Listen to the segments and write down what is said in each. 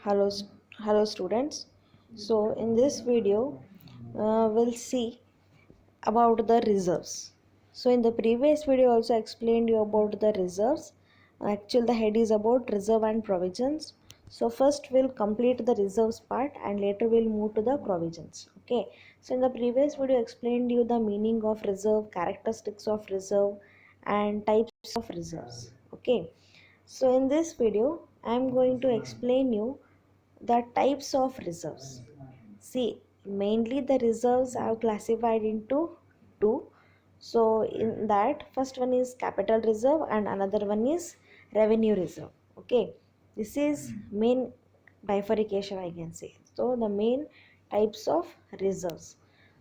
hello hello students. So in this video we'll see about the reserves. So in the previous video also explained you about the reserves. Actually the head is about reserve and provisions. So first we'll complete the reserves part and later we'll move to the provisions. Okay, so in the previous video explained you the meaning of reserve, characteristics of reserve and types of reserves. Okay, so in this video I am going to explain you the types of reserves. See, mainly the reserves are classified into two. So in that, first one is capital reserve and another one is revenue reserve. Okay, this is main bifurcation I can say. So the main types of reserves.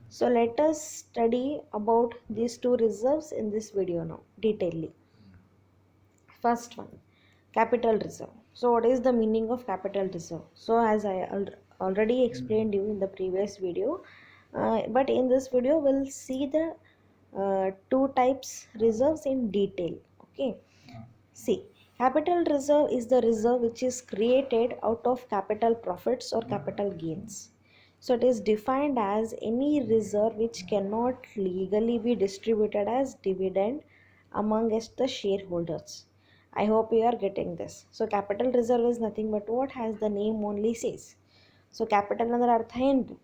So let us study about these two reserves in this video now detailedly. First one, capital reserve. So what is the meaning of capital reserve? So as I already explained you in the previous video, but in this video we'll see the two types reserves in detail. Okay, see, capital reserve is the reserve which is created out of capital profits or capital gains. So it is defined as any reserve which cannot legally be distributed as dividend amongst the shareholders. I hope you are getting this. So capital reserve is nothing but what has the name only says. So capital ಅಂದ್ರೆ ಅರ್ಥ ಏನು?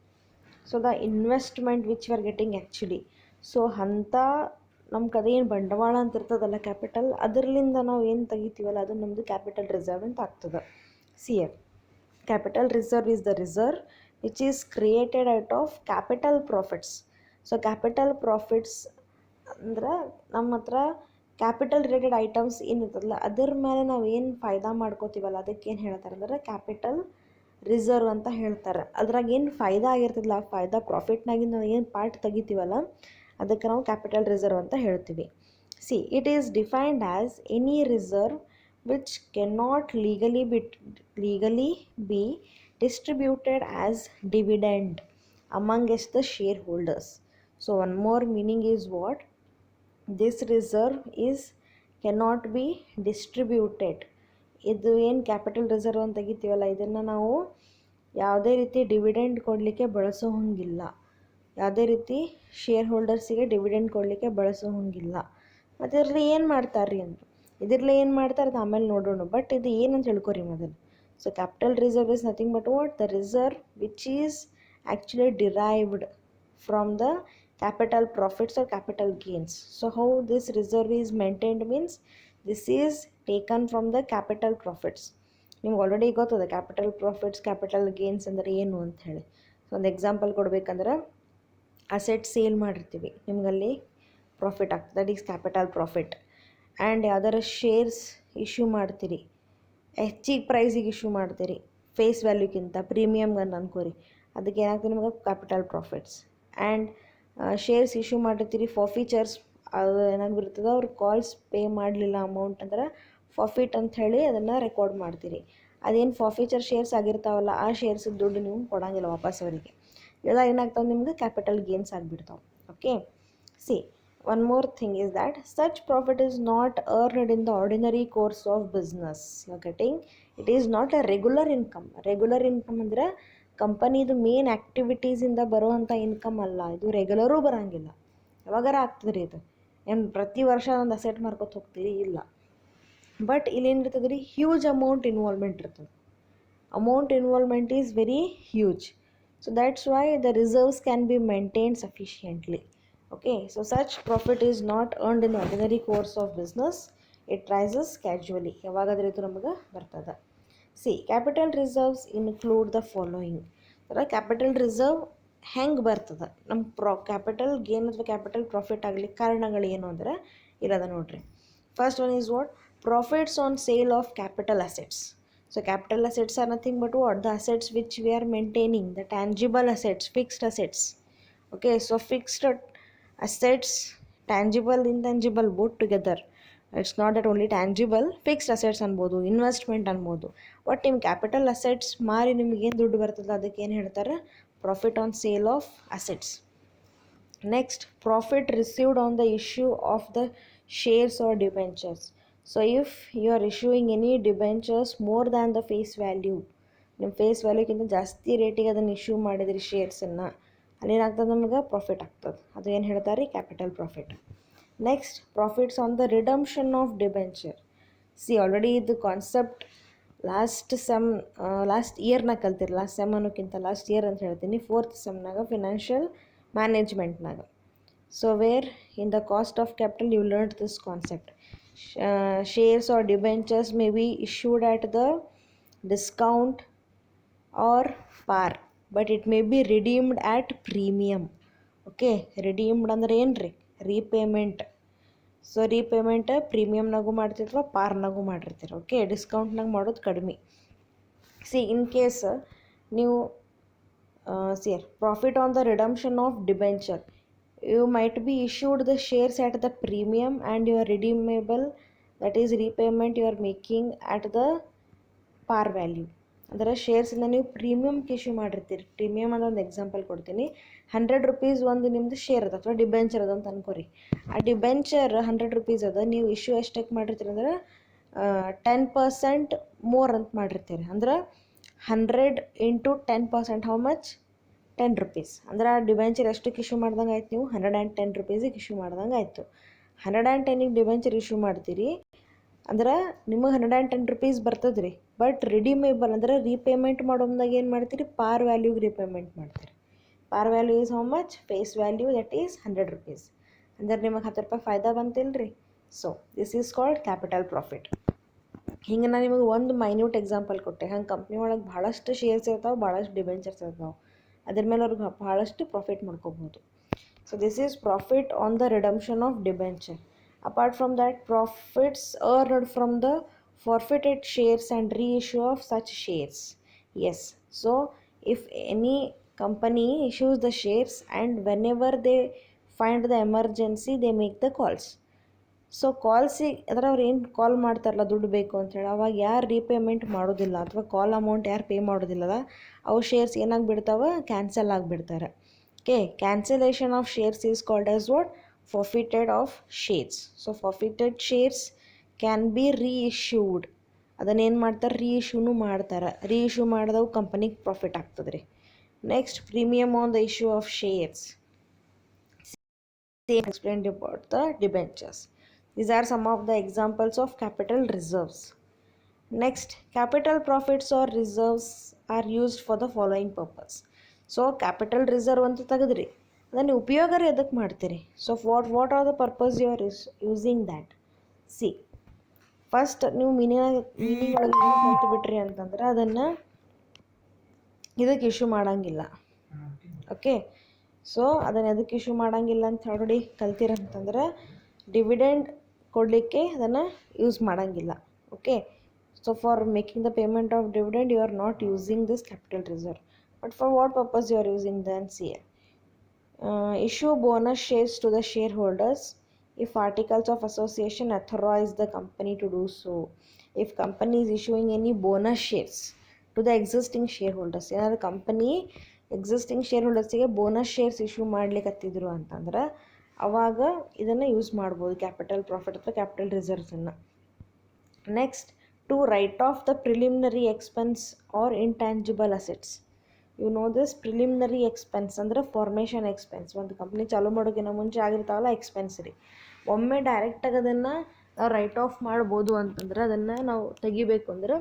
So the investment which you are getting actually. So ಅಂಥ ನಮ್ಮ ಕಡೆ ಏನು ಬಂಡವಾಳ ಅಂತ ಇರ್ತದಲ್ಲ ಕ್ಯಾಪಿಟಲ್, ಅದರಲ್ಲಿಂದ ನಾವು ಏನು ತೆಗಿತೀವಲ್ಲ ಅದು ನಮ್ಮದು ಕ್ಯಾಪಿಟಲ್ ರಿಸರ್ವ್ ಅಂತ ಆಗ್ತದೆ. C F capital reserve is the reserve which is created out of capital profits. So capital profits ಅಂದ್ರೆ ನಮ್ಮ ಹತ್ರ ಕ್ಯಾಪಿಟಲ್ ರಿಲೇಟೆಡ್ ಐಟಮ್ಸ್ ಏನಿರ್ತದಲ್ಲ ಅದ್ರ ಮೇಲೆ ನಾವು ಏನು ಫಾಯ್ದಾ ಮಾಡ್ಕೋತೀವಲ್ಲ ಅದಕ್ಕೆ ಏನು ಹೇಳ್ತಾರೆ ಅಂದ್ರೆ ಕ್ಯಾಪಿಟಲ್ ರಿಸರ್ವ್ ಅಂತ ಹೇಳ್ತಾರೆ. ಅದ್ರಾಗ ಏನು ಫಾಯ್ದಾ ಆಗಿರ್ತದಲ್ಲ ಆ ಫಾಯ್ದಾ ಪ್ರಾಫಿಟ್ನಾಗಿಂದ ನಾವು ಏನು ಪಾರ್ಟ್ ತೆಗಿತೀವಲ್ಲ ಅದಕ್ಕೆ ನಾವು ಕ್ಯಾಪಿಟಲ್ ರಿಸರ್ವ್ ಅಂತ ಹೇಳ್ತೀವಿ. C, it is defined as any reserve which cannot legally be distributed as dividend amongst the shareholders. So one more meaning is what? This reserve is cannot be distributed. ಇದು ಏನು capital reserve ಅಂತ ತೆಗಿತೀವಲ್ಲ ಇದನ್ನು ನಾವು ಯಾವುದೇ ರೀತಿ dividend ಕೊಡಲಿಕ್ಕೆ ಬಳಸೋ ಹಂಗಿಲ್ಲ. ಯಾವುದೇ ರೀತಿ ಶೇರ್ ಹೋಲ್ಡರ್ಸಿಗೆ ಡಿವಿಡೆಂಡ್ ಕೊಡಲಿಕ್ಕೆ ಬಳಸೋ ಹಂಗಿಲ್ಲ. ಮತ್ತು ಇದರಲ್ಲಿ ಏನು ಮಾಡ್ತಾರೆ ಅಂದರು, ಇದರಲ್ಲಿ ಏನು ಮಾಡ್ತಾರೆ ಅದು ಆಮೇಲೆ ನೋಡೋಣ. ಬಟ್ ಇದು ಏನಂತ ಹೇಳ್ಕೊರಿ ಮೊದಲು. So capital reserve is nothing but what? The reserve which is actually derived from the capital profits or capital gains. So how this reserve is maintained means this is taken from the capital profits. ನಿಮ್ಗೆ already ಗೊತ್ತದೆ capital profits capital gains ಅಂದರೆ ಏನು ಅಂತ ಹೇಳಿ. So ಒಂದು example ಕೊಡ್ಬೇಕಂದ್ರೆ asset sale ಮಾಡಿರ್ತೀವಿ, ನಿಮ್ಗಲ್ಲಿ profit ಆಗ್ತದೆ, that is capital profit. And ಯಾವ್ದಾರ ಶೇರ್ಸ್ ಇಶ್ಯೂ ಮಾಡ್ತೀರಿ, ಹೆಚ್ಚಿಗೆ ಪ್ರೈಸಿಗೆ ಇಶ್ಯೂ ಮಾಡ್ತೀರಿ ಫೇಸ್ ವ್ಯಾಲ್ಯೂಗಿಂತ ಪ್ರೀಮಿಯಮ್ಗನ್ನು ಅನ್ಕೋರಿ, ಅದಕ್ಕೆ ಏನಾಗ್ತದೆ ನಿಮ್ಗೆ capital profits. And shares issue ಮಾಡಿರ್ತೀರಿ ಫಾರ್ಫೀಚರ್ಸ್, ಅದು ಏನಾಗ್ಬಿರ್ತದೆ ಅವ್ರು ಕಾಲ್ಸ್ ಪೇ ಮಾಡಲಿಲ್ಲ ಅಮೌಂಟ್ ಅಂದ್ರೆ ಫಾರ್ಫಿಟ್ ಅಂತ ಹೇಳಿ ಅದನ್ನು ರೆಕಾರ್ಡ್ ಮಾಡ್ತೀರಿ. ಅದೇನು ಫಾರ್ಫೀಚರ್ ಶೇರ್ಸ್ ಆಗಿರ್ತಾವಲ್ಲ ಆ ಶೇರ್ಸ್ ದುಡ್ಡು ನೀವು ಕೊಡೋಂಗಿಲ್ಲ ವಾಪಸ್ ಅವರಿಗೆ. ಇದೆಲ್ಲ ಏನಾಗ್ತಾವೆ ನಿಮ್ಗೆ ಕ್ಯಾಪಿಟಲ್ ಗೇನ್ಸ್ ಆಗಿಬಿಡ್ತಾವೆ. Okay, see, one more thing is that such profit is not earned in the ordinary course of business you are getting. It is not a regular income. Regular income ಅಂದರೆ ಕಂಪನಿದು main ಆ್ಯಕ್ಟಿವಿಟೀಸಿಂದ ಬರುವಂಥ income ಅಲ್ಲ, ಇದು ರೆಗ್ಯುಲರೂ ಬರೋಂಗಿಲ್ಲ. ಯಾವಾಗಾರ ಆಗ್ತದೆ ರೀ ಇದು. ಏನು ಪ್ರತಿ ವರ್ಷ ಒಂದು ಅಸೆಟ್ ಮಾರ್ಕೊತ ಹೋಗ್ತೀರಿ? ಇಲ್ಲ. ಬಟ್ ಇಲ್ಲೇನಿರ್ತದೆ ರೀ, ಹ್ಯೂಜ್ ಅಮೌಂಟ್ ಇನ್ವಾಲ್ವ್ಮೆಂಟ್ ಇರ್ತದೆ. Amount involvement is very huge. So that's why the reserves can be maintained sufficiently. Okay, so such profit is not earned in ordinary course of business, it rises casually. ಯಾವಾಗಾದ್ರೂ ಇದು ನಮಗೆ ಬರ್ತದೆ. See, capital reserves include the following. ಅಂದರೆ capital reserve ಹೆಂಗೆ ಬರ್ತದೆ, ನಮ್ಮ capital gain ಅಥವಾ capital profit ಆಗಲಿಕ್ಕೆ ಕಾರಣಗಳು ಏನು ಅಂದರೆ ಇರೋದ ನೋಡ್ರಿ. First one is what? Profits on sale of capital assets. So capital assets are nothing but what? The assets which we are maintaining, the tangible assets, fixed assets. Okay, so fixed assets, tangible intangible both together. It's not that only tangible, fixed assets ಅನ್ಬೋದು, investment ಅನ್ಬೋದು. But ನಿಮ್ಮ capital assets ಮಾರಿ ನಿಮಗೇನು ದುಡ್ಡು ಬರ್ತದೆ ಅದಕ್ಕೆ ಏನು ಹೇಳ್ತಾರೆ? Profit on sale of assets. Next, profit received on the issue of the shares or debentures. So if you R issuing any debentures more than the face value, ನಿಮ್ಮ face ವ್ಯಾಲ್ಯೂಕ್ಕಿಂತ ಜಾಸ್ತಿ ರೇಟಿಗೆ ಅದನ್ನು ಇಶ್ಯೂ ಮಾಡಿದ್ರಿ ಶೇರ್ಸನ್ನು, ಅಲ್ಲೇನಾಗ್ತದೆ ನಮ್ಗೆ ಪ್ರಾಫಿಟ್ ಆಗ್ತದೆ. ಅದು ಏನು ಹೇಳ್ತಾರೆ capital profit. Next profits on the redemption of debenture. See already ಇದು ಕಾನ್ಸೆಪ್ಟ್ ಲಾಸ್ಟ್ ಇಯರ್ನಾಗ ಕಲ್ತಿರಿ. ಲಾಸ್ಟ್ ಸೆಮ್ ಅನ್ನೋಕ್ಕಿಂತ ಲಾಸ್ಟ್ ಇಯರ್ ಅಂತ ಹೇಳ್ತೀನಿ, 4th ಸೆಮ್ನಾಗ ಫಿನಾನ್ಷಿಯಲ್ ಮ್ಯಾನೇಜ್ಮೆಂಟ್ನಾಗ. So where in the cost of capital you learned this concept. Shares or debentures may be issued at the discount or par, but it may be redeemed at premium. Okay, redeemed ಅಂದ್ರೆ ಏನು ರೀ, repayment. So repayment ಪ್ರೀಮಿಯಮ್ನಾಗೂ ಮಾಡ್ತಿರ್ತೀವಿ, ಪಾರ್ನಾಗೂ ಮಾಡಿರ್ತೀರಿ. Okay, ಡಿಸ್ಕೌಂಟ್ನಾಗ ಮಾಡೋದು ಕಡಿಮೆ. C in case ನೀವು profit on the redemption of debenture, you might be issued the shares at the premium and your redeemable, that is repayment, you are making at the par value. ಅಂದರೆ ಶೇರ್ಸಿಂದ ನೀವು ಪ್ರೀಮಿಯಮ್ಗೆ issue ಮಾಡಿರ್ತೀರಿ. Premium ಅನ್ನೋ ಒಂದು example ಕೊಡ್ತೀನಿ. 100 rupees ಒಂದು ನಿಮ್ಮದು share ಅದ ಅಥವಾ debenture ಅದ ಅಂತ ಅನ್ಕೋರಿ. ಆ ಡಿಬೆಂಚರ್ 100 ರೂಪೀಸ್ ಅದ, ನೀವು ಇಶ್ಯೂ ಎಷ್ಟಕ್ಕೆ ಮಾಡಿರ್ತೀರಿ ಅಂದ್ರೆ 10% ಮೋರ್ ಅಂತ ಮಾಡಿರ್ತೀರಿ. ಅಂದ್ರೆ 100 × 10%, ಹೌ ಮಚ್? 10 ರೂಪೀಸ್. ಅಂದ್ರೆ ಆ ಡಿಬೆಂಚರ್ ಎಷ್ಟಕ್ಕೆ ಇಶ್ಯೂ ಮಾಡ್ದಂಗೆ ಆಯ್ತು, ನೀವು 110 ರೂಪೀಸಿಗೆ ಇಶ್ಯೂ ಮಾಡ್ದಂಗೆ ಆಯಿತು. 110ಗೆ ಡಿಬೆಂಚರ್ ಇಶ್ಯೂ ಮಾಡ್ತೀರಿ ಅಂದ್ರೆ ನಿಮಗೆ 110 ರೂಪೀಸ್ ಬರ್ತದೆ ರೀ. ಬಟ್ ರಿಡೀಮೇಬಲ್ ಅಂದರೆ ರೀಪೇಮೆಂಟ್ ಮಾಡೋದಾಗ ಏನು ಮಾಡ್ತೀರಿ, ಪಾರ್ ವ್ಯಾಲ್ಯೂಗೆ ರೀಪೇಮೆಂಟ್ ಮಾಡ್ತೀರಿ. Par value is how much? Face value, that is 100 rupees. ಅಂದ್ರೆ ನಿಮಗೆ 10 ರೂಪಾಯಿ ಫಾಯ್ದಾ ಬಂತಿಲ್ಲ ರೀ. So this is called capital profit. ಹಿಂಗೆ ನಾನು ನಿಮಗೆ ಒಂದು ಮೈನ್ಯೂಟ್ ಎಕ್ಸಾಂಪಲ್ ಕೊಟ್ಟೆ. ಹಂಗೆ ಕಂಪ್ನಿ ಒಳಗೆ ಭಾಳಷ್ಟು ಶೇರ್ಸ್ ಇರ್ತಾವೆ, ಭಾಳಷ್ಟು ಡಿಬೆಂಚರ್ಸ್ ಇರ್ತಾವೆ. ಅದ್ರ ಮೇಲೆ ಅವ್ರಿಗೆ ಭಾಳಷ್ಟು ಪ್ರಾಫಿಟ್ ಮಾಡ್ಕೋಬೋದು. So this is profit on the redemption of debenture. Apart from that, profits earned from the forfeited shares and reissue of such shares. Yes, so if any company issues the shares and whenever they find the emergency, they make the calls. So ಕಾಲ್ಸಿಗೆ ಅಂದ್ರೆ ಅವ್ರು ಏನು ಕಾಲ್ ಮಾಡ್ತಾರಲ್ಲ ದುಡ್ಡು ಬೇಕು ಅಂತೇಳಿ, ಅವಾಗ ಯಾರು ರೀಪೇಮೆಂಟ್ ಮಾಡೋದಿಲ್ಲ ಅಥವಾ ಕಾಲ್ ಅಮೌಂಟ್ ಯಾರು ಪೇ ಮಾಡೋದಿಲ್ಲದ, ಅವು ಶೇರ್ಸ್ ಏನಾಗಿಬಿಡ್ತಾವೆ, ಕ್ಯಾನ್ಸಲ್ ಆಗಿಬಿಡ್ತಾರೆ. Okay, cancellation of shares is called as what? Forfeited of shares. So forfeited shares can be reissued. ಅದನ್ನೇನು ಮಾಡ್ತಾರೆ, ರೀಇಶ್ಯೂನು ಮಾಡ್ತಾರೆ. ರೀಇಶ್ಯೂ ಮಾಡಿದವು ಕಂಪನಿಗೆ ಪ್ರಾಫಿಟ್ ಆಗ್ತದೆ ರೀ. Next, premium on the issue of shares. Same explained about the debentures. These are some of the examples of capital reserves. Next, capital profits or reserves are used for the following purpose. So capital reserve ಅಂತ ತೆಗೆದ್ರಿ, ಅದನ್ನು ಉಪಯೋಗ ಎದಕ್ಕೆ ಮಾಡ್ತೀರಿ? So what are the purpose you are using that? See first ನೀವು meaning ಒಳಗೆ ಕಲ್ತು ಬಿಟ್ರಿ ಅಂತಂದ್ರೆ ಅದನ್ನು ಇದಕ್ಕೆ ಇಶ್ಯೂ ಮಾಡೋಂಗಿಲ್ಲ. ಓಕೆ, ಸೊ ಅದನ್ನು ಎದಕ್ಕೆ ಇಶ್ಯೂ ಮಾಡೋಂಗಿಲ್ಲ ಅಂತ ಆಲ್ರೆಡಿ ಕಲ್ತಿರಂತಂದ್ರೆ ಡಿವಿಡೆಂಡ್ ಕೊಡಲಿಕ್ಕೆ ಅದನ್ನು ಯೂಸ್ ಮಾಡೋಂಗಿಲ್ಲ. Okay, so for making the payment of dividend you are not using this capital reserve. But for what purpose you are using then? See issue bonus shares to the shareholders if articles of association authorize the company to do so. If company is issuing any bonus shares to the existing shareholders, ಏನಾದ್ರು company existing share ಹೋಲ್ಡರ್ಸಿಗೆ bonus shares issue ಮಾಡ್ಲಿಕ್ಕತ್ತಿದ್ರು ಅಂತಂದ್ರೆ ಅವಾಗ ಇದನ್ನು use ಮಾಡ್ಬೋದು, capital profit ಅಥವಾ capital ರಿಸರ್ವ್ಸನ್ನು. Next, to write off the preliminary expense or intangible assets. You know this preliminary expense ಅಂದರೆ ಫಾರ್ಮೇಷನ್ ಎಕ್ಸ್ಪೆನ್ಸ್. ಒಂದು ಕಂಪ್ನಿ ಚಾಲೂ ಮಾಡೋಕ್ಕಿಂತ ಮುಂಚೆ ಆಗಿರ್ತಾವಲ್ಲ ಎಕ್ಸ್ಪೆನ್ಸ್ ರೀ. ಒಮ್ಮೆ ಡೈರೆಕ್ಟಾಗಿ ಅದನ್ನು ನಾವು ರೈಟ್ ಆಫ್ ಮಾಡ್ಬೋದು ಅಂತಂದ್ರೆ ಅದನ್ನು ನಾವು ತೆಗಿಬೇಕು ಅಂದ್ರೆ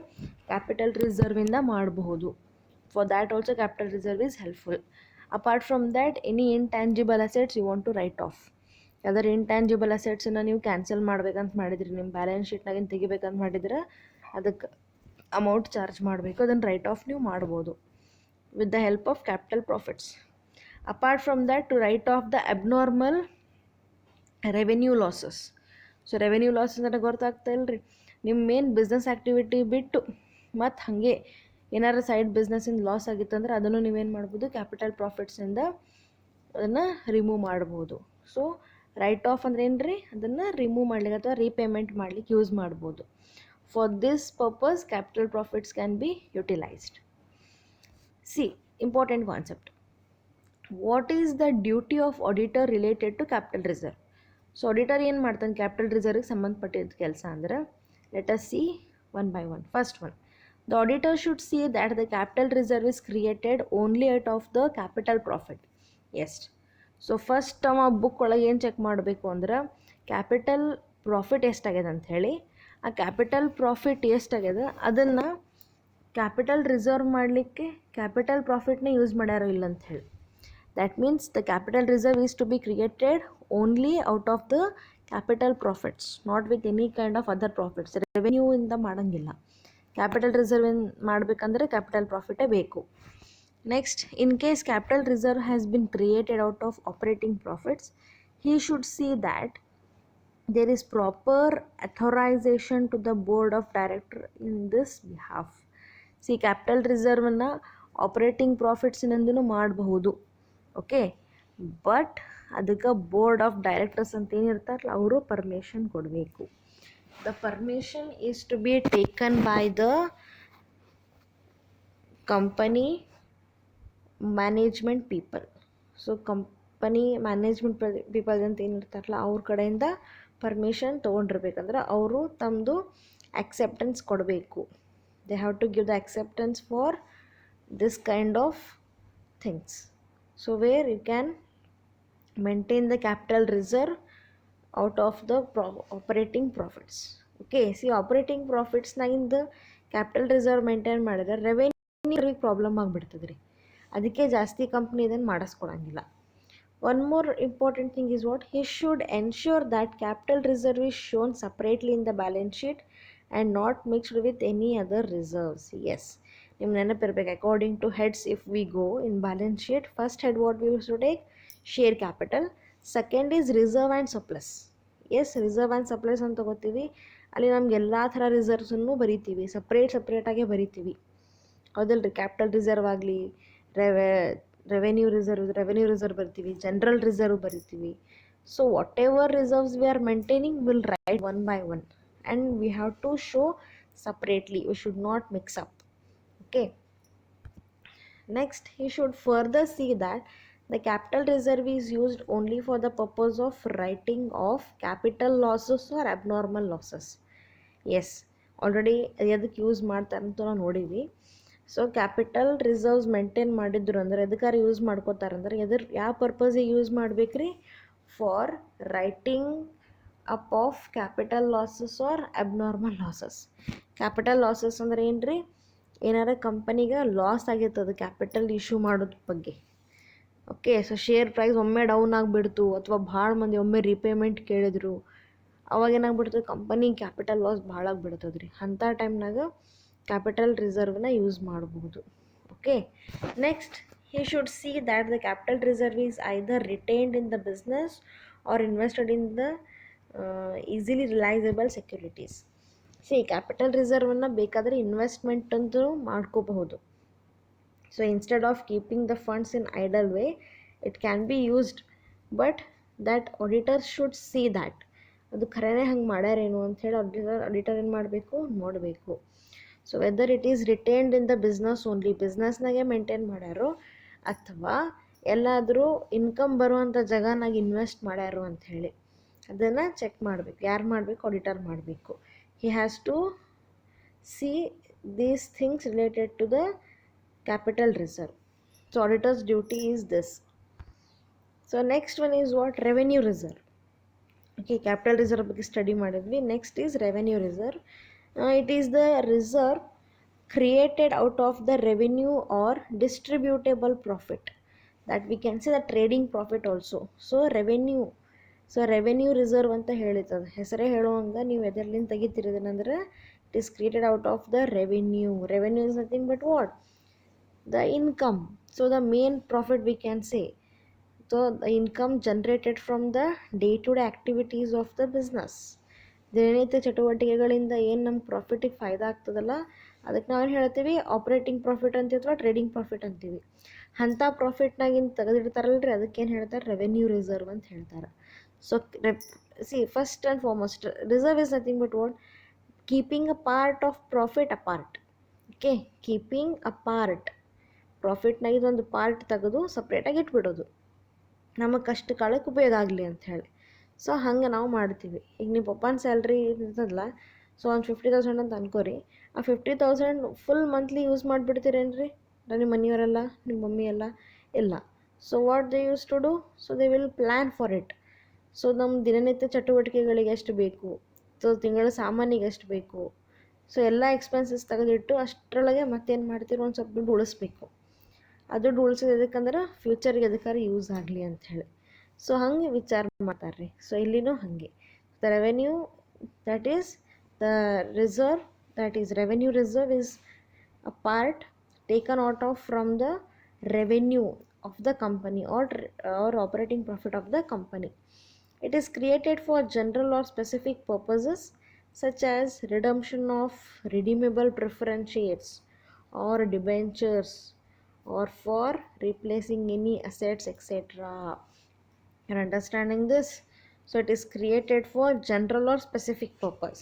ಕ್ಯಾಪಿಟಲ್ ರಿಸರ್ವಿಂದ ಮಾಡಬಹುದು. For that also capital reserve is helpful. Apart from that, any intangible assets you want to write off. ಯಾವ್ದಾರು ಇಂಟ್ಯಾಂಜಿಬಲ್ ಅಸೆಟ್ಸನ್ನು ನೀವು ಕ್ಯಾನ್ಸಲ್ ಮಾಡ್ಬೇಕಂತ ಮಾಡಿದ್ರಿ, ನಿಮ್ಮ ಬ್ಯಾಲೆನ್ಸ್ ಶೀಟ್ನಾಗಿನ ತೆಗಿಬೇಕಂತ ಮಾಡಿದ್ರೆ ಅದಕ್ಕೆ ಅಮೌಂಟ್ ಚಾರ್ಜ್ ಮಾಡಬೇಕು, ಅದನ್ನು ರೈಟ್ ಆಫ್ ನೀವು ಮಾಡ್ಬೋದು with the help of capital profits. Apart from that, to write off the abnormal revenue losses. So revenue loss ಅಂದರೆ ಗೊತ್ತಾಗ್ತಾ ಇಲ್ಲರಿ, ನಿಮ್ಮ ಮೇನ್ ಬಿಸ್ನೆಸ್ ಆ್ಯಕ್ಟಿವಿಟಿ ಬಿಟ್ಟು ಮತ್ತು ಹಾಗೆ ಏನಾರು ಸೈಡ್ ಬಿಸ್ನೆಸ್ಸಿಂದ ಲಾಸ್ ಆಗಿತ್ತಂದ್ರೆ ಅದನ್ನು ನೀವೇನು ಮಾಡ್ಬೋದು, ಕ್ಯಾಪಿಟಲ್ ಪ್ರಾಫಿಟ್ಸಿಂದ ಅದನ್ನು ರಿಮೂವ್ ಮಾಡ್ಬೋದು. ಸೊ ರೈಟ್ ಆಫ್ ಅಂದ್ರೆ ಏನು ರೀ, ಅದನ್ನು ರಿಮೂವ್ ಮಾಡ್ಲಿಕ್ಕೆ ಅಥವಾ ರೀಪೇಮೆಂಟ್ ಮಾಡ್ಲಿಕ್ಕೆ ಯೂಸ್ ಮಾಡ್ಬೋದು. For this purpose capital profits can be utilised. See, important concept. What is the duty of auditor related to capital reserve? So auditor ಏನು ಮಾಡ್ತಾನೆ ಕ್ಯಾಪಿಟಲ್ ರಿಸರ್ವ್ಗೆ ಸಂಬಂಧಪಟ್ಟಿದ್ದ ಕೆಲಸ ಅಂದ್ರೆ, let us see one by one. First one, The auditor should see that the capital reserve is created only out of the capital profit. Yes. So first ಅವ book ಒಳಗೆ ಏನು check ಮಾಡಬೇಕು ಅಂದ್ರೆ capital profit ಎಷ್ಟಾಗ್ಯದ ಅಂಥೇಳಿ, ಆ capital profit ಎಷ್ಟಾಗ್ಯದ ಅದನ್ನು capital reserve ಮಾಡಲಿಕ್ಕೆ ಕ್ಯಾಪಿಟಲ್ ಪ್ರಾಫಿಟ್ನ ಯೂಸ್ ಮಾಡ್ಯಾರೋ ಇಲ್ಲ ಅಂಥೇಳಿ. That means the capital reserve is to be created only out of the capital profits, not with any kind of other profits. Revenue ಇಂದ ಮಾಡೋಂಗಿಲ್ಲ. ಕ್ಯಾಪಿಟಲ್ ರಿಸರ್ವ್ ಏನು ಮಾಡಬೇಕಂದ್ರೆ ಕ್ಯಾಪಿಟಲ್ ಪ್ರಾಫಿಟೇ ಬೇಕು. Next, in case capital reserve has been created out of operating profits, he should see that there is proper authorization to the board of director in this behalf. See, capital reserve ಅನ್ನು operating ಪ್ರಾಫಿಟ್ಸಿನಿಂದನೂ ಮಾಡಬಹುದು, okay, but ಅದಕ್ಕೆ board of directors ಅಂತ ಏನಿರ್ತಾರಲ್ಲ ಅವರು permission ಕೊಡಬೇಕು. The permission is to be taken by the company management people. So company management people ಅಂತ ಏನಿರ್ತಾರಲ್ಲ ಅವ್ರ ಕಡೆಯಿಂದ permission ತೊಗೊಂಡಿರ್ಬೇಕಂದ್ರೆ ಅವರು ತಮ್ಮದು acceptance ಕೊಡಬೇಕು. They have to give the acceptance for this kind of things. So where you can maintain the capital reserve out of the operating profits. Okay, see, operating profits ನಾಗಿಂದ capital reserve maintain ಮಾಡಿದ್ರೆ revenue problem ಆಗಿಬಿಡ್ತದೆ ರೀ. ಅದಕ್ಕೆ ಜಾಸ್ತಿ company ಇದನ್ನು ಮಾಡಿಸ್ಕೊಳಂಗಿಲ್ಲ. One more important thing is what, he should ensure that capital reserve is shown separately in the balance sheet and not mixed with any other reserves. Yes, ನಿಮ್ಮ ನೆನಪಿರ್ಬೇಕು, according to heads if we go in balance sheet, first head what we use to take share capital, second is reserve and surplus. S, reserve and surplus ಅಂತ ತಗೋತೀವಿ, ಅಲ್ಲಿ ನಮ್ಗೆ ಎಲ್ಲ ಥರ ರಿಸರ್ವ್ಸನ್ನು ಬರಿತೀವಿ, ಸಪ್ರೇಟಾಗೇ ಬರಿತೀವಿ, ಹೌದಲ್ರಿ. ಕ್ಯಾಪಿಟಲ್ ರಿಸರ್ವ್ ಆಗಲಿ, ರೆವೆನ್ಯೂ ರಿಸರ್ವ್ ಬರ್ತೀವಿ, ಜನರಲ್ ರಿಸರ್ವ್ ಬರಿತೀವಿ. So whatever reserves we are maintaining will write one by one and we have to show separately. We should not mix up. Okay, next, he should further see that the capital reserve is used only for the purpose of writing off capital losses or abnormal losses. Yes, already ಅದಕ್ಕೆ use ಮಾಡ್ತಾರೆ ಅಂತ ನಾವು ನೋಡೀವಿ. So capital reserves maintain ಮಾಡಿದ್ರು ಅಂದ್ರೆ ಎದಕ್ಕಾರ use ಮಾಡ್ಕೋತಾರಂದ್ರೆ ಯಾವ ಪರ್ಪಸಿಗೆ ಯೂಸ್ ಮಾಡ್ಬೇಕ್ರಿ? For writing up of capital losses or abnormal losses. Capital losses ಅಂದ್ರೆ ಏನು ರೀ? ಏನಾರ ಕಂಪನಿಗೆ ಲಾಸ್ ಆಗಿರ್ತದೆ ಕ್ಯಾಪಿಟಲ್ ಇಶ್ಯೂ ಮಾಡೋದ್ರ ಬಗ್ಗೆ. ಓಕೆ, ಸೊ ಶೇರ್ ಪ್ರೈಸ್ ಒಮ್ಮೆ ಡೌನ್ ಆಗಿಬಿಡ್ತು ಅಥವಾ ಭಾಳ ಮಂದಿ ಒಮ್ಮೆ ರಿಪೇಮೆಂಟ್ ಕೇಳಿದ್ರು, ಅವಾಗ ಏನಾಗ್ಬಿಡ್ತದೆ, ಕಂಪನಿ ಕ್ಯಾಪಿಟಲ್ ಲಾಸ್ ಭಾಳ ಆಗಿಬಿಡ್ತದೆ ರೀ. ಅಂಥ ಟೈಮ್ನಾಗ ಕ್ಯಾಪಿಟಲ್ ರಿಸರ್ವ್ನ ಯೂಸ್ ಮಾಡಬಹುದು. Okay, next, he should see that the capital reserve is either retained in the business or invested in the easily realizable securities. See, capital ರಿಸರ್ವನ್ನು ಬೇಕಾದರೆ ಇನ್ವೆಸ್ಟ್ಮೆಂಟ್ ಅಂತೂ ಮಾಡ್ಕೋಬಹುದು. So instead of keeping the funds in idle way, it can be used, but that auditors should see that ಅದು ಖರೇನೆ ಹಂಗೆ ಮಾಡ್ಯಾರೇನು ಅಂಥೇಳಿ auditor ಏನು ಮಾಡಬೇಕು, ನೋಡಬೇಕು. So whether it is retained in the business only, ಬಿಸ್ನೆಸ್ನಾಗೆ ಮೇಂಟೈನ್ ಮಾಡ್ಯಾರೋ ಅಥವಾ ಎಲ್ಲಾದರೂ ಇನ್ಕಮ್ ಬರುವಂಥ ಜಾಗನಾಗ ಇನ್ವೆಸ್ಟ್ ಮಾಡ್ಯಾರೋ ಅಂಥೇಳಿ ಅದನ್ನು ಚೆಕ್ ಮಾಡಬೇಕು. ಯಾರು ಮಾಡಬೇಕು? ಆಡಿಟರ್ ಮಾಡಬೇಕು. He has to see these things related to the capital reserve. So auditor's duty is this. So next one is what? Revenue reserve. Okay, capital reserve ಬಗ್ಗೆ ಸ್ಟಡಿ ಮಾಡಿದ್ವಿ. Next is revenue reserve. It is the reserve created out of the revenue or distributable profit, that we can say the trading profit also. So revenue reserve ಅಂತ ಹೇಳಿರ್ತದೆ, ಹೆಸರೇ ಹೇಳುವಂಗೆ ನೀವು ಎದರ್ಲಿಂದ ತೆಗಿತಿರೋದೇನೆಂದ್ರೆ it is created out of the revenue. Revenue is nothing but what? The income. So the main profit we can say. So the income generated from the day to day activities of the business. ದಿನನಿತ್ಯ ಚಟುವಟಿಕೆಗಳಿಂದ ಏನು ನಮ್ಗೆ ಪ್ರಾಫಿಟಿಗೆ ಫಾಯ್ದಾ ಆಗ್ತದಲ್ಲ ಅದಕ್ಕೆ ನಾವೇನು ಹೇಳ್ತೀವಿ? Operating profit ಅಂತೀವಿ ಅಥವಾ ಟ್ರೇಡಿಂಗ್ ಪ್ರಾಫಿಟ್ ಅಂತೀವಿ. ಅಂಥ ಪ್ರಾಫಿಟ್ನಾಗಿಂದ ತೆಗೆದಿಡ್ತಾರಲ್ಲ ರೀ, ಅದಕ್ಕೇನು ಹೇಳ್ತಾರೆ? ರೆವೆನ್ಯೂ ರಿಸರ್ವ್ ಅಂತ ಹೇಳ್ತಾರೆ. So see, first and foremost, reserve is nothing but what? Keeping a part of profit apart. Okay, keeping a part. ಪ್ರಾಫಿಟ್ನಾಗ ಇದೊಂದು ಪಾರ್ಟ್ ತೆಗೆದು ಸಪ್ರೇಟಾಗಿ ಇಟ್ಬಿಡೋದು, ನಮಗೆ ಕಷ್ಟ ಕಾಲಕ್ಕೆ ಉಪಯೋಗ ಆಗಲಿ ಅಂಥೇಳಿ. ಸೊ ಹಂಗೆ ನಾವು ಮಾಡ್ತೀವಿ. ಈಗ ನಿಮ್ಮ ಪಪ್ಪನ ಸ್ಯಾಲ್ರಿ ಇರ್ತದಲ್ಲ, ಸೊ ಒಂದು 50,000 ಅಂತ ಅನ್ಕೋರಿ. ಆ 50,000 ಫುಲ್ ಮಂತ್ಲಿ ಯೂಸ್ ಮಾಡಿಬಿಡ್ತೀರೇನು ರೀ ನಿಮ್ಮ ಮನೆಯವರೆಲ್ಲ, ನಿಮ್ಮ ಮಮ್ಮಿ ಎಲ್ಲ? ಇಲ್ಲ. So what they use to do? So they will plan for it. So ನಮ್ಮ ದಿನನಿತ್ಯ ಚಟುವಟಿಕೆಗಳಿಗೆ ಎಷ್ಟು ಬೇಕು, ಸೊ ತಿಂಗಳ ಸಾಮಾನಿಗೆ ಎಷ್ಟು ಬೇಕು, ಸೊ ಎಲ್ಲ ಎಕ್ಸ್ಪೆನ್ಸಸ್ ತೆಗೆದಿಟ್ಟು ಅಷ್ಟರೊಳಗೆ ಮತ್ತೇನು ಮಾಡ್ತೀರೋ ಒಂದು ಸ್ವಲ್ಪ ದುಡ್ಡು ಉಳಿಸ್ಬೇಕು. ಅದು ದುಡ್ಡು ಉಳಿಸೋದು ಎದಕ್ಕಂದ್ರೆ ಫ್ಯೂಚರ್ಗೆ ಎದಕ್ಕಾದ್ರೆ ಯೂಸ್ ಆಗಲಿ ಅಂಥೇಳಿ. ಸೊ ಹಂಗೆ ವಿಚಾರ ಮಾಡ್ತಾರೆ ರೀ. ಸೊ ಇಲ್ಲಿನೂ ಹಾಗೆ the revenue that is the reserve, that is revenue reserve is a part taken out of from the revenue of the company or operating profit of the company. It is created for general or specific purposes such as redemption of redeemable preference shares or debentures or for replacing any assets etc. You're understanding this? So it is created for general or specific purpose.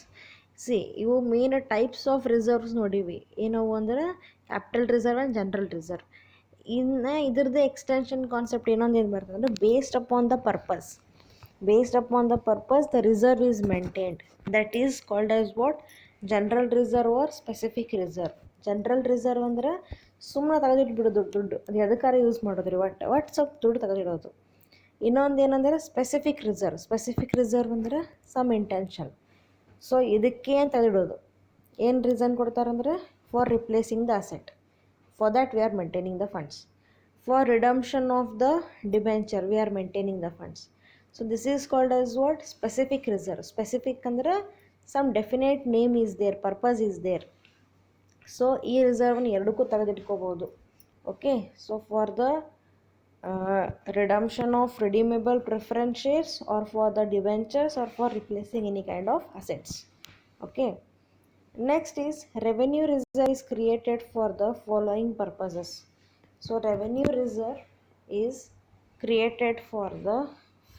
See, ಇವು main types of reserves ನೋಡಿವಿ. ಏನವು ಅಂದ್ರೆ capital reserve and general reserve. ಇನ್ನು ಇದ್ರದ್ದು extension concept ಇನ್ನೊಂದು ಏನು ಬರ್ತದೆ ಅಂದರೆ based upon the purpose. Based upon the purpose the reserve is maintained. That is called as what? General reserve or specific reserve. General reserve ಅಂದ್ರೆ ಸುಮ್ಮನೆ ತೆಗೆದಿಟ್ಟು ಬಿಡೋದು ದುಡ್ಡು, ಅದು ಎದಕ್ಕಾರ ಯೂಸ್ ಮಾಡೋದ್ರಿ, ಒಟ್ಟು ಸ್ವಲ್ಪ ದುಡ್ಡು ತೆಗೆದಿಡೋದು. ಇನ್ನೊಂದು ಏನಂದರೆ ಸ್ಪೆಸಿಫಿಕ್ ರಿಸರ್ವ್. ಸ್ಪೆಸಿಫಿಕ್ ರಿಸರ್ವ್ ಅಂದರೆ ಸಮ್ ಇಂಟೆನ್ಷನ್. ಸೊ ಇದಕ್ಕೆ ಅಂತ ತೆಗೆದಿಡೋದು. ಏನು ರೀಸನ್ ಕೊಡ್ತಾರಂದ್ರೆ for replacing the asset, for that we are maintaining the funds. For redemption of the debenture we are maintaining the funds. So this is called as what? Specific reserve. Specific ಅಂದ್ರೆ some definite name is there, purpose is there. So ಈ ರಿಸರ್ವ್ನ ಎರಡಕ್ಕೂ ತೆಗೆದಿಟ್ಕೋಬೋದು. Okay. So for the redemption of redeemable preference shares or for the debentures or for replacing any kind of assets. Okay. Next is revenue reserve is created for the following purposes. So revenue reserve is created for the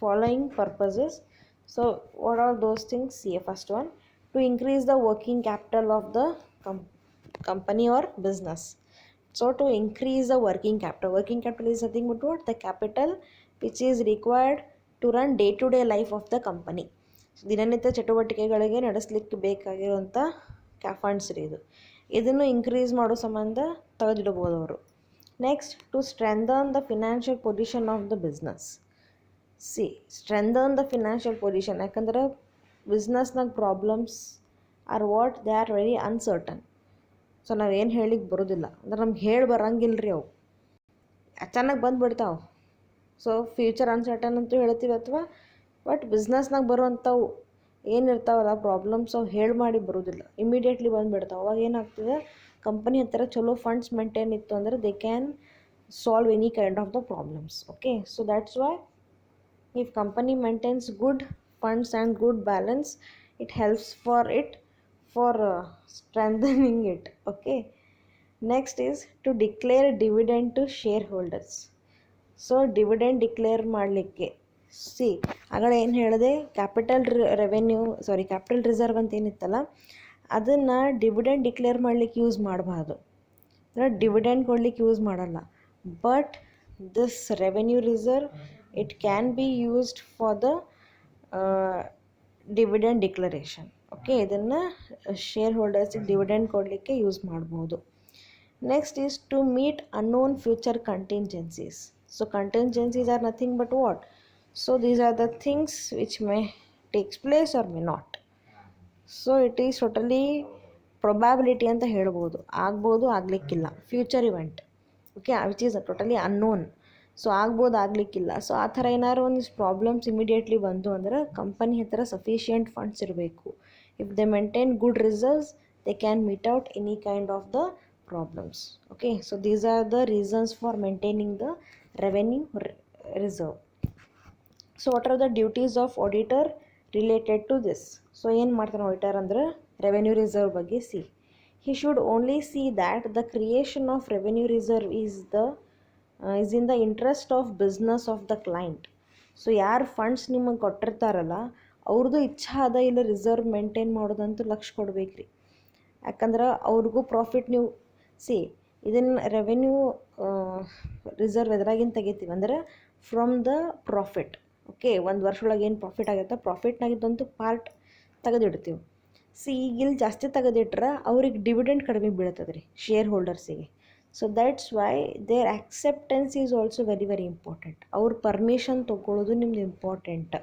following purposes. So what are those things? See, first one, to increase the working capital of the company or business. So to increase the working capital is nothing but what? The capital which is required to run day-to-day life of the company. So ದಿನನಿತ್ಯ ಚಟುವಟಿಕೆಗಳಿಗೆ ನಡೆಸಲಿಕ್ಕೆ ಬೇಕಾಗಿರುವಂಥ funds ರೀ ಇದು. ಇದನ್ನು increase ಮಾಡೋ ಸಂಬಂಧ ತೆಗೆದಿಡಬಹುದು ಅವರು. Next, to strengthen the financial position of the business. Strengthen the financial position. ಯಾಕಂದ್ರೆ ಬಿಸ್ನೆಸ್ನಾಗ problems are what? They are very uncertain. So ನಾವೇನು ಹೇಳಿಕ್ಕೆ ಬರೋದಿಲ್ಲ, ಅಂದ್ರೆ ನಮ್ಗೆ ಹೇಳಿ ಬರಂಗಿಲ್ಲ ರೀ, ಅವು ಅಚಾನಕ್ ಬಂದುಬಿಡ್ತಾವೆ. ಸೊ ಫ್ಯೂಚರ್ ಅನ್ಸರ್ಟನ್ ಅಂತೂ ಹೇಳ್ತೀವಿ, ಅಥವಾ ಬಟ್ ಬಿಸ್ನೆಸ್ನಾಗ ಬರುವಂಥವು ಏನಿರ್ತಾವಲ್ಲ ಪ್ರಾಬ್ಲಮ್ಸ್, ಅವು ಹೇಳಿ ಮಾಡಿ ಬರೋದಿಲ್ಲ, ಇಮಿಡಿಯೇಟ್ಲಿ ಬಂದುಬಿಡ್ತಾವೆ. ಅವಾಗ ಏನಾಗ್ತದೆ, ಕಂಪನಿ ಹತ್ತಿರ ಚಲೋ ಫಂಡ್ಸ್ ಮೇಂಟೈನ್ ಇತ್ತು ಅಂದರೆ they can solve any kind of the problems. Okay. So that's Y if company maintains good funds and good balance, it helps for strengthening it. Okay. Next is to declare dividend to shareholders. So dividend declare ಮಾಡಲಿಕ್ಕೆ, ಆಗಲೇ ಏನು ಹೇಳಿದೆ, capital reserve ಅಂತ ಏನಿತ್ತಲ್ಲ ಅದನ್ನು dividend declare ಮಾಡಲಿಕ್ಕೆ use ಮಾಡಬಾರ್ದು, ಅಂದರೆ dividend ಕೊಡಲಿಕ್ಕೆ ಯೂಸ್ ಮಾಡಲ್ಲ. But this revenue reserve it can be used for the dividend declaration. Okay. ಇದನ್ನು ಶೇರ್ ಹೋಲ್ಡರ್ಸಿಗೆ ಡಿವಿಡೆಂಡ್ ಕೊಡಲಿಕ್ಕೆ ಯೂಸ್ ಮಾಡ್ಬೋದು. Next is to meet unknown future contingencies. So contingencies are nothing but what? So these are the things which may takes place or may not. So it is totally probability ಅಂತ ಹೇಳ್ಬೋದು, ಆಗ್ಬೋದು ಆಗಲಿಕ್ಕಿಲ್ಲ, future event. Okay. Which is totally unknown. So ಆಗ್ಬೋದು ಆಗಲಿಕ್ಕಿಲ್ಲ. So ಆ ಥರ ಏನಾದ್ರು ಒಂದಿಷ್ಟು ಪ್ರಾಬ್ಲಮ್ಸ್ ಇಮಿಡಿಯೇಟ್ಲಿ ಬಂದು ಅಂದ್ರೆ ಕಂಪನಿ ಹತ್ತಿರ ಸಫಿಷಿಯೆಂಟ್ ಫಂಡ್ಸ್ ಇರಬೇಕು. If they maintain good reserves, they can meet out any kind of the problems. Okay. So these are the reasons for maintaining the revenue reserve. So what are the duties of auditor related to this? So ಏನು ಮಾಡ್ತಾನೆ auditor ಅಂದರೆ revenue reserve ಬಗ್ಗೆ? He should only see that the creation of revenue reserve is in the interest of business of the client. So ಯಾರು funds ನಿಮಗೆ ಕೊಟ್ಟಿರ್ತಾರಲ್ಲ ಅವ್ರದ್ದು ಇಚ್ಛಾ ಅದ ಇಲ್ಲ ರಿಸರ್ವ್ ಮೇಂಟೈನ್ ಮಾಡೋದಂತೂ ಲಕ್ಷ್ಯ ಕೊಡ್ಬೇಕು ರೀ. ಯಾಕಂದ್ರೆ ಅವ್ರಿಗೂ ಪ್ರಾಫಿಟ್ ನೀವು ಇದನ್ನು ರೆವೆನ್ಯೂ ರಿಸರ್ವ್ ಎದ್ರಾಗಿಂದ ತೆಗಿತೀವಿ ಅಂದರೆ ಫ್ರಮ್ ದ ಪ್ರಾಫಿಟ್. ಓಕೆ. ಒಂದು ವರ್ಷದೊಳಗೆ ಏನು ಪ್ರಾಫಿಟ್ ಆಗುತ್ತೆ ಪ್ರಾಫಿಟ್ನಾಗಿದ್ದಂತೂ ಪಾರ್ಟ್ ತೆಗೆದಿಡ್ತೀವಿ. ಸಿ ಈಗ ಇಲ್ಲಿ ಜಾಸ್ತಿ ತೆಗೆದಿಟ್ರೆ ಅವ್ರಿಗೆ ಡಿವಿಡೆಂಡ್ ಕಡಿಮೆ ಬೀಳ್ತದೆ ರೀ ಶೇರ್ ಹೋಲ್ಡರ್ಸಿಗೆ. So that's why their acceptance is also very very important. ಅವ್ರ ಪರ್ಮಿಷನ್ ತೊಗೊಳ್ಳೋದು ನಿಮ್ದು ಇಂಪಾರ್ಟೆಂಟ್.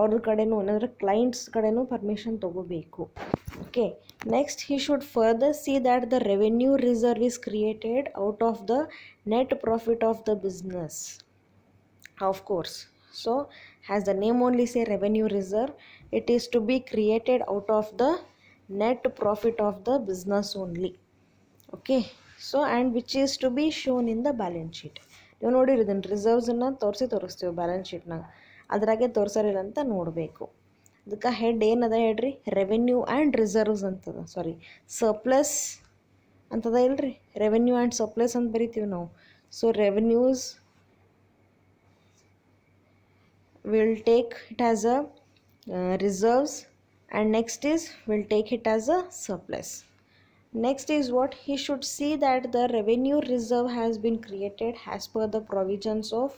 ಅವ್ರ ಕಡೆನೂ ಅಂದರೆ ಕ್ಲೈಂಟ್ಸ್ ಕಡೆನೂ ಪರ್ಮಿಷನ್ ತೊಗೋಬೇಕು. Okay, next he should further see that the revenue reserve is created out of the net profit of the business, of course. So as the name only say revenue reserve, it is to be created out of the net profit of the business only. Okay, so and which is to be shown in the balance sheet. ನೀವು ನೋಡಿರಿ ಇದನ್ನು ರಿಸರ್ವ್ಸನ್ನು ತೋರಿಸ್ತೀವಿ balance ಶೀಟ್ನಾಗ, ಅದ್ರಾಗೆ ತೋರಿಸೋರಿಲ್ಲ ಅಂತ ನೋಡಬೇಕು. ಅದಕ್ಕೆ head ಏನದ ಹೇಳ್ರಿ, ರೆವೆನ್ಯೂ ಆ್ಯಂಡ್ ರಿಸರ್ವ್ಸ್ ಅಂತದ, ಸಾರಿ ಸರ್ಪ್ಲಸ್ ಅಂತದ ಇಲ್ರಿ, ರೆವೆನ್ಯೂ ಆ್ಯಂಡ್ ಸರ್ಪ್ಲಸ್ ಅಂತ ಬರಿತೀವಿ ನಾವು. So revenues will take it as a reserves, and next is will take it as a surplus. Next is what he should see that the revenue reserve has been created as per the provisions of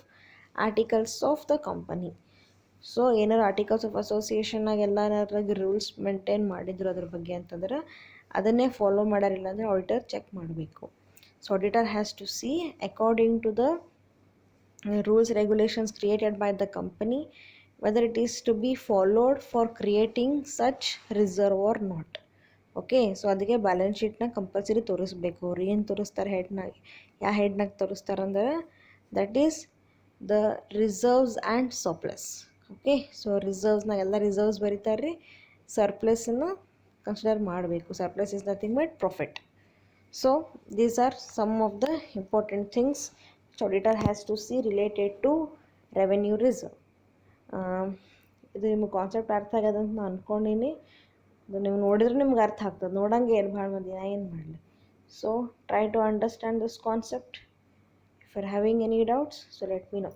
articles of the company. ಸೊ ಏನಾರು articles of ಅಸೋಸಿಯೇಷನ್ನಾಗ ಎಲ್ಲಾದ್ರಾಗ rules maintain ಮಾಡಿದ್ರು ಅದ್ರ ಬಗ್ಗೆ ಅಂತಂದ್ರೆ ಅದನ್ನೇ follow ಮಾಡೋರಿಲ್ಲ ಅಂದರೆ ಆಡಿಟರ್ ಚೆಕ್ ಮಾಡಬೇಕು. So auditor has to see according to the rules regulations created by the company whether it is to be followed for creating such reserve or not. Okay, so ಅದಕ್ಕೆ balance ಶೀಟ್ನ compulsory ತೋರಿಸ್ಬೇಕು. ಅವ್ರು ಏನು ತೋರಿಸ್ತಾರೆ ಹೆಡ್ನಾಗ, ಯಾವ ಹೆಡ್ನಾಗ ತೋರಿಸ್ತಾರಂದ್ರೆ that is the reserves and surplus. Okay, so ರಿಸರ್ವ್ಸ್ನಾಗ ಎಲ್ಲ ರಿಸರ್ವ್ಸ್ ಬರೀತಾರೆ ರೀ, ಸರ್ಪ್ಲಸನ್ನು ಕನ್ಸಿಡರ್ ಮಾಡಬೇಕು. Surplus is nothing but profit. So these are some of the important things auditor has to see related to revenue reserve. ಇದು ನಿಮಗೆ concept ಅರ್ಥ ಆಗ್ಯದಂತ ನಾನು ಅಂದ್ಕೊಂಡೀನಿ. ಅದು ನೀವು ನೋಡಿದ್ರೆ ನಿಮ್ಗೆ ಅರ್ಥ ಆಗ್ತದೆ, ನೋಡಂಗೆ ಏನು ಭಾಳ ಮಂದಿ ನಾ ಏನು ಮಾಡಲಿ. So try to understand this concept. If you are having any doubts, so let me no.